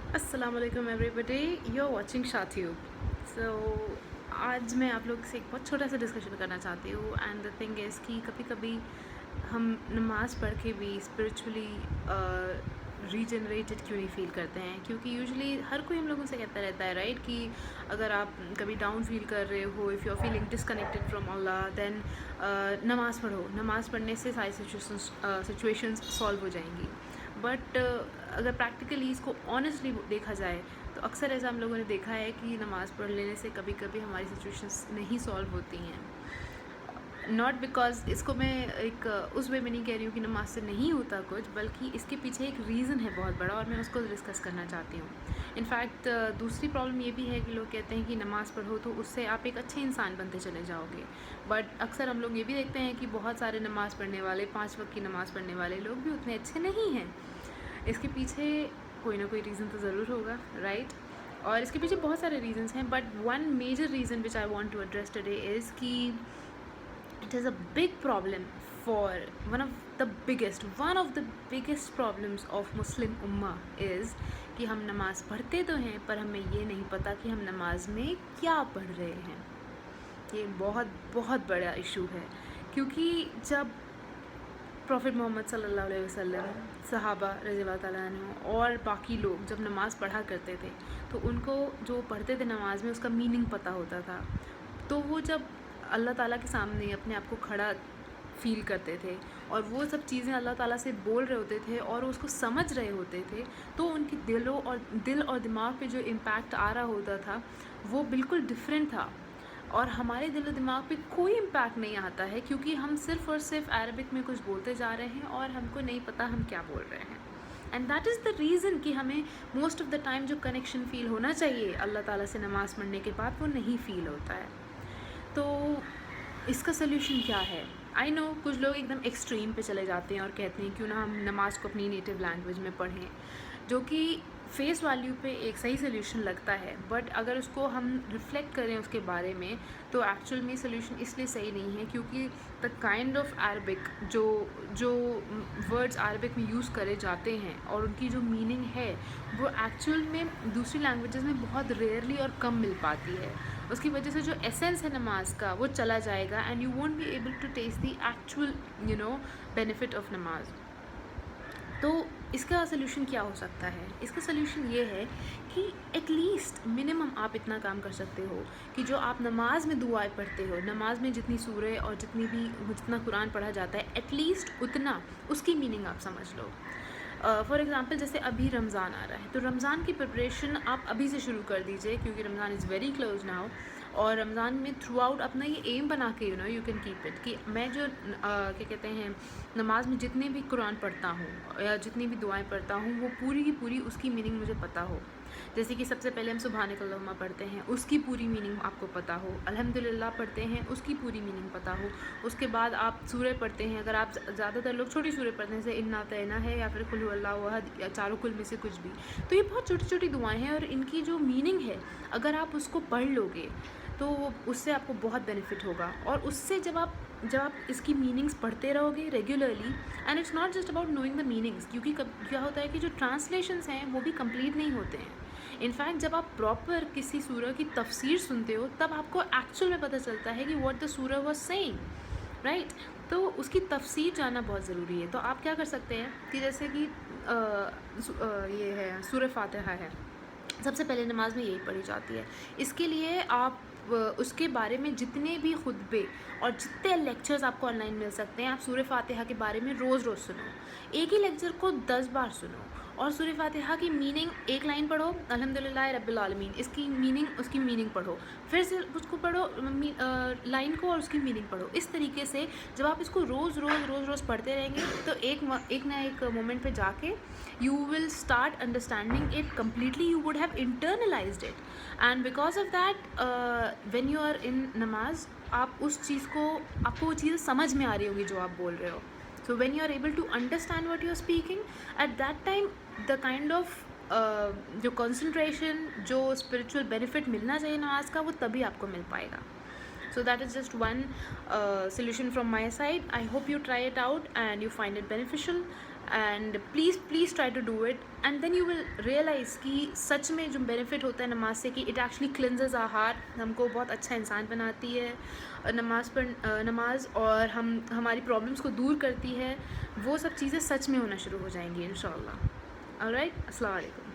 अस्सलाम वालेकुम everybody, you are watching शाथ्यूब. सो आज मैं आप लोग से एक बहुत छोटा सा डिस्कशन करना चाहती हूँ. एंड द थिंग इज़ कि कभी कभी हम नमाज़ पढ़ के भी स्पिरिचुअली रीजनरेटेड क्यों नहीं फील करते हैं. क्योंकि यूजुअली हर कोई हम लोगों से कहता रहता है राइट कि अगर आप कभी डाउन फील कर रहे हो, if you are feeling disconnected from Allah, then नमाज़ पढ़ो. नमाज़ पढ़ने से सारी सिचुएशंस सॉल्व हो जाएंगी. बट अगर प्रैक्टिकली इसको ऑनेस्टली देखा जाए तो अक्सर ऐसा हम लोगों ने देखा है कि नमाज़ पढ़ लेने से कभी कभी हमारी सिचुएशंस नहीं सॉल्व होती हैं. नॉट बिकॉज इसको मैं एक उस वे में नहीं कह रही हूँ कि नमाज से नहीं होता कुछ, बल्कि इसके पीछे एक रीज़न है बहुत बड़ा और मैं उसको डिस्कस करना चाहती हूँ. इनफैक्ट दूसरी प्रॉब्लम ये भी है कि लोग कहते हैं कि नमाज़ पढ़ो तो उससे आप एक अच्छे इंसान बनते चले जाओगे. बट अक्सर हम लोग ये भी देखते हैं कि बहुत सारे नमाज़ पढ़ने वाले, 5 वक्त की नमाज़ पढ़ने वाले लोग भी उतने अच्छे नहीं हैं. इसके पीछे कोई ना कोई रीज़न तो ज़रूर होगा, राइट? और इसके पीछे बहुत सारे रीजंस हैं, but one major reason which I want to address today is कि it is a big problem for one of the biggest problems of Muslim उम्मा इज़ कि हम नमाज़ पढ़ते तो हैं पर हमें ये नहीं पता कि हम नमाज में क्या पढ़ रहे हैं. ये बहुत बहुत बड़ा इशू है. क्योंकि जब प्रॉफिट मोहम्मद सल्लल्लाहु अलैहि वसल्लम, सहाबा रज़ियल्लाहु ताला अन्हुम और बाकी लोग जब नमाज़ पढ़ा करते थे तो उनको जो पढ़ते थे नमाज में उसका मीनिंग पता होता था. तो वो जब अल्लाह ताला के सामने अपने आप को खड़ा फील करते थे और वो सब चीज़ें अल्लाह ताला से बोल रहे होते थे और उसको समझ रहे होते थे, तो उनके दिल और दिमाग पे जो इम्पैक्ट आ रहा होता था वो बिल्कुल डिफरेंट था. और हमारे दिल और दिमाग पे कोई इम्पैक्ट नहीं आता है क्योंकि हम सिर्फ़ और सिर्फ अरबिक में कुछ बोलते जा रहे हैं और हमको नहीं पता हम क्या बोल रहे हैं. And that is the reason कि हमें मोस्ट ऑफ़ द टाइम जो कनेक्शन फ़ील होना चाहिए अल्लाह ताला से नमाज़ पढ़ने के बाद वो नहीं फ़ील होता है. तो इसका सल्यूशन क्या है? आई नो कुछ लोग एकदम एक्सट्रीम पे चले जाते हैं और कहते हैं क्यों ना हम नमाज़ को अपनी नेटिव लैंग्वेज में पढ़ें, जो कि फेस वैल्यू पे एक सही सोल्यूशन लगता है. बट अगर उसको हम रिफ़्लेक्ट करें उसके बारे में तो एक्चुअल में सोल्यूशन इसलिए सही नहीं है क्योंकि द काइंड ऑफ अरबिक जो जो वर्ड्स अरबिक में यूज़ करे जाते हैं और उनकी जो मीनिंग है वो एक्चुअल में दूसरी लैंग्वेजेस में बहुत रेयरली और कम मिल पाती है. उसकी वजह से जो एसेंस है नमाज का वो चला जाएगा and you won't be able to taste the actual benefit of namaz. तो इसका सल्यूशन क्या हो सकता है? इसका सल्यूशन ये है कि एटलीस्ट मिनिमम आप इतना काम कर सकते हो कि जो आप नमाज में दुआएं पढ़ते हो, नमाज में जितनी सूरह और जितना कुरान पढ़ा जाता है, एटलीस्ट उतना उसकी मीनिंग आप समझ लो. फॉर एग्ज़ाम्पल जैसे अभी रमज़ान आ रहा है तो रमज़ान की प्रिपरेशन आप अभी से शुरू कर दीजिए क्योंकि Ramzan is very close now. और रमज़ान में थ्रू आउट अपना ये एम बना के यू कैन कीप इट कि मैं जो क्या कहते हैं नमाज में जितने भी कुरान पढ़ता हूँ या जितनी भी दुआएं पढ़ता हूँ वो पूरी की पूरी उसकी मीनिंग मुझे पता हो. जैसे कि सबसे पहले हम सुबहानक अल्लाहुम्मा पढ़ते हैं, उसकी पूरी मीनिंग आपको पता हो. अल्हम्दुलिल्लाह पढ़ते हैं, उसकी पूरी मीनिंग पता हो. उसके बाद आप सूरह पढ़ते हैं, अगर आप ज़्यादातर लोग छोटी सूरह पढ़ते हैं जैसे इन्ना तैना है या फिर कुल हुवल्लाहु अहद या चारों कुल में से कुछ भी, तो ये बहुत छोटी छोटी दुआएं हैं और इनकी जो मीनिंग है अगर आप उसको पढ़ लोगे तो उससे आपको बहुत बेनिफिट होगा. और उससे जब आप इसकी मीनिंग्स पढ़ते रहोगे regularly, and it's not just about knowing the meanings, क्योंकि क्या होता है कि जो ट्रांसलेशंस हैं वो भी कंप्लीट नहीं होते हैं. इनफैक्ट जब आप प्रॉपर किसी सूरह की तफसीर सुनते हो तब आपको एक्चुअल में पता चलता है कि व्हाट द सूरह वाज सेइंग, राइट? तो उसकी तफसीर जानना बहुत ज़रूरी है. तो आप क्या कर सकते हैं कि जैसे कि ये है सूरह फातिहा है, सबसे पहले नमाज में यही पढ़ी जाती है. इसके लिए आप उसके बारे में जितने भी खुतबे और जितने लेक्चर्स आपको ऑनलाइन मिल सकते हैं, आप सूरह फातिहा के बारे में रोज़ रोज़ सुनो. एक ही लेक्चर को 10 बार सुनो और सूरह फातिहा की मीनिंग एक लाइन पढ़ो, अल्हम्दुलिल्लाह रब्बिल आलमीन, इसकी मीनिंग उसकी मीनिंग पढ़ो, फिर से उसको पढ़ो लाइन को और उसकी मीनिंग पढ़ो. इस तरीके से जब आप इसको रोज़ पढ़ते रहेंगे तो एक ना एक मोमेंट पे जाके you will start understanding it completely. You would have internalized it, and because of that when you are in namaz आप उस चीज़ को आपको वो चीज़ समझ में आ रही होगी जो आप बोल रहे हो. So when you are able to understand what you are speaking, at that time the kind of जो concentration, जो spiritual benefit मिलना चाहिए नमाज का, वो तभी आपको मिल पाएगा. So that is just one solution from my side. I hope you try it out and you find it beneficial. And please try to do it and then you will realize کہ سچ میں جو benefit ہوتا ہے نماز سے کہ it actually کلینزز our heart, ہم کو بہت اچھا انسان بناتی ہے نماز، اور ہماری پرابلمس کو دور کرتی ہے. وہ سب چیزیں سچ میں ہونا شروع ہو جائیں گی انشاءاللہ. آلرائٹ، السلام علیکم.